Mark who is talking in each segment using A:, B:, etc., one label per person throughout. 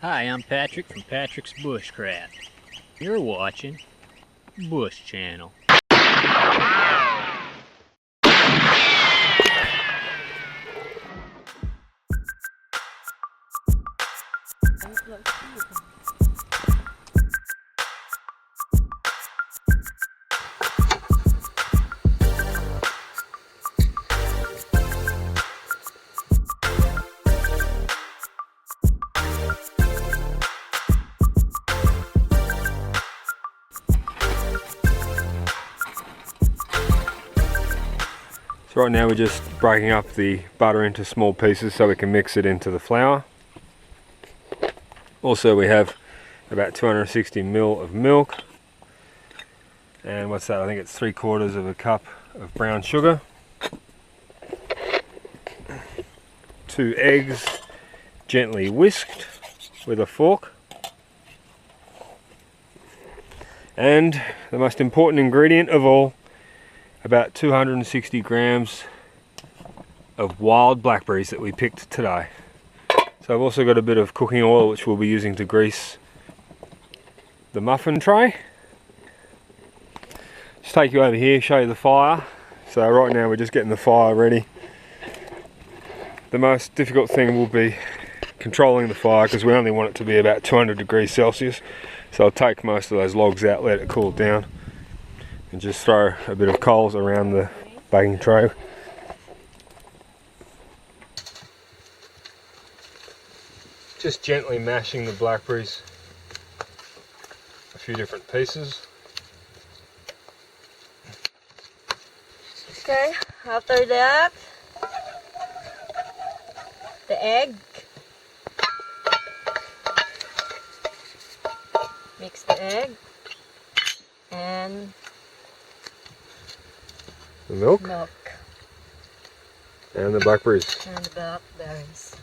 A: Hi, I'm Patrick from Patrick's Bushcraft. You're watching Bush Channel.
B: So right now we're just breaking up the butter into small pieces so we can mix it into the flour. Also we have about 260 ml of milk, and what's that, I think it's 3/4 of a cup of brown sugar, 2 eggs gently whisked with a fork, and the most important ingredient of all, about 260 grams of wild blackberries that we picked today. So I've also got a bit of cooking oil which we'll be using to grease the muffin tray. Just take you over here, show you the fire. So right now we're just getting the fire ready. The most difficult thing will be controlling the fire because we only want it to be about 200 degrees Celsius. So I'll take most of those logs out, let it cool down, and just throw a bit of coals around the baking tray. Just gently mashing the blackberries, a few different pieces.
C: Okay, after that, the egg. Mix the egg and
B: The milk
C: milk
B: and the blackberries.
C: and the blackberries.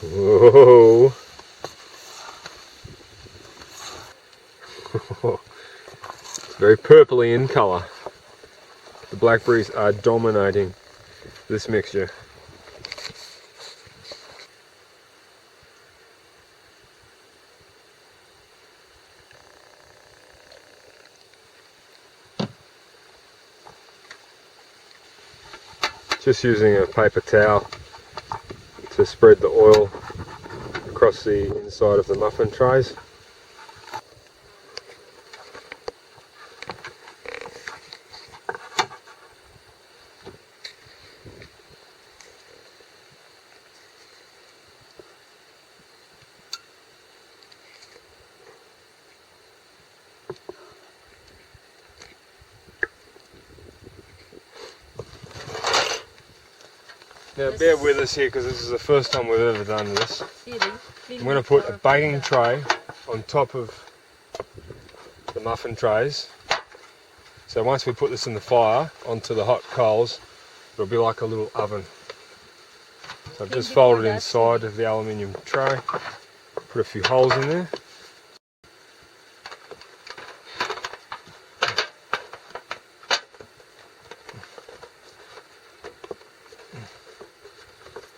B: Whoa! It's very purpley in colour. The blackberries are dominating this mixture. Just using a paper towel to spread the oil across the inside of the muffin trays. Now bear with us here because this is the first time we've ever done this. I'm going to put a baking tray on top of the muffin trays. So once we put this in the fire onto the hot coals, it'll be like a little oven. So I've just folded inside of the aluminium tray, put a few holes in there.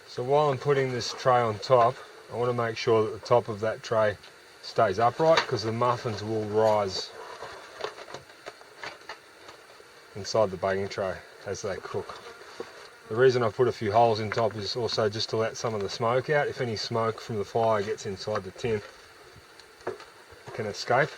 B: So while I'm putting this tray on top, I want to make sure that the top of that tray stays upright because the muffins will rise inside the baking tray as they cook. The reason I put a few holes in top is also just to let some of the smoke out. If any smoke from the fire gets inside the tin, it can escape.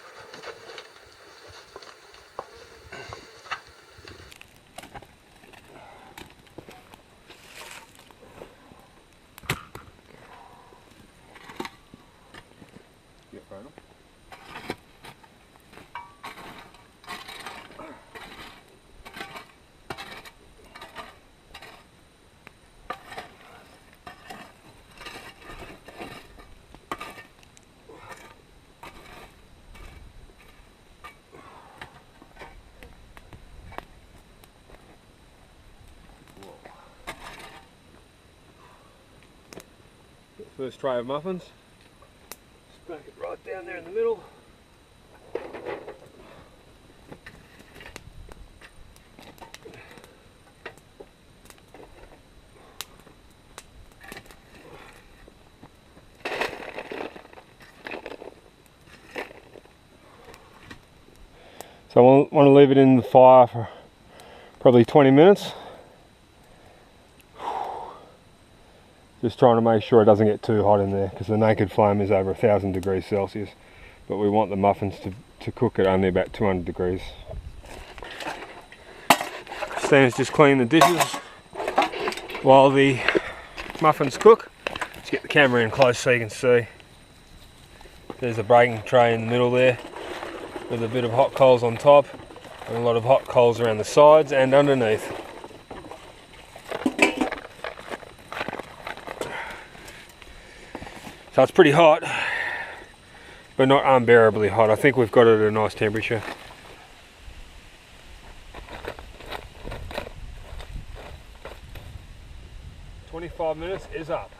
B: First tray of muffins. Smack it right down there in the middle. So I want to leave it in the fire for probably 20 minutes. Just trying to make sure it doesn't get too hot in there, because the naked flame is over 1000 degrees Celsius. But we want the muffins to cook at only about 200 degrees. Stan's just cleaning the dishes while the muffins cook. Let's get the camera in close so you can see. There's a baking tray in the middle there, with a bit of hot coals on top and a lot of hot coals around the sides and underneath. So it's pretty hot, but not unbearably hot. I think we've got it at a nice temperature. "25 minutes is up."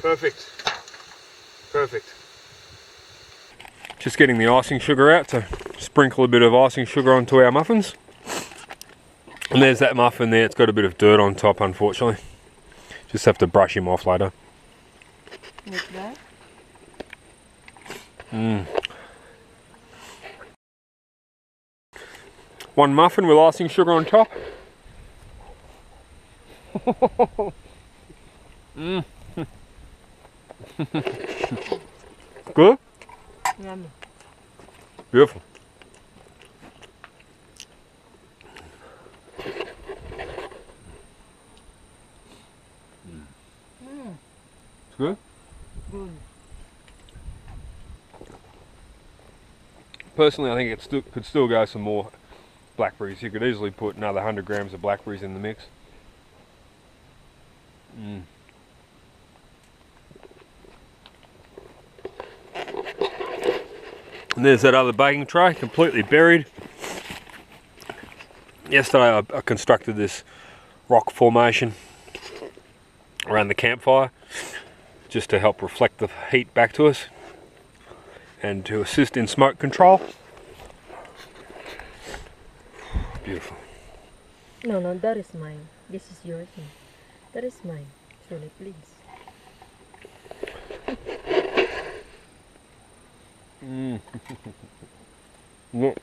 B: Perfect. Perfect. Just getting the icing sugar out to sprinkle a bit of icing sugar onto our muffins. And there's that muffin there. It's got a bit of dirt on top, unfortunately. Just have to brush him off later.
C: Like that?
B: One muffin with icing sugar on top. Good?
C: Yummy.
B: Beautiful. It's good?
C: Good.
B: Personally, I think it could still go some more blackberries. You could easily put another 100 grams of blackberries in the mix. And there's that other baking tray, completely buried. Yesterday I constructed this rock formation around the campfire, just to help reflect the heat back to us and to assist in smoke control. Beautiful.
C: No, no, that is mine. This is yours. That is mine. Surely, please.
B: No.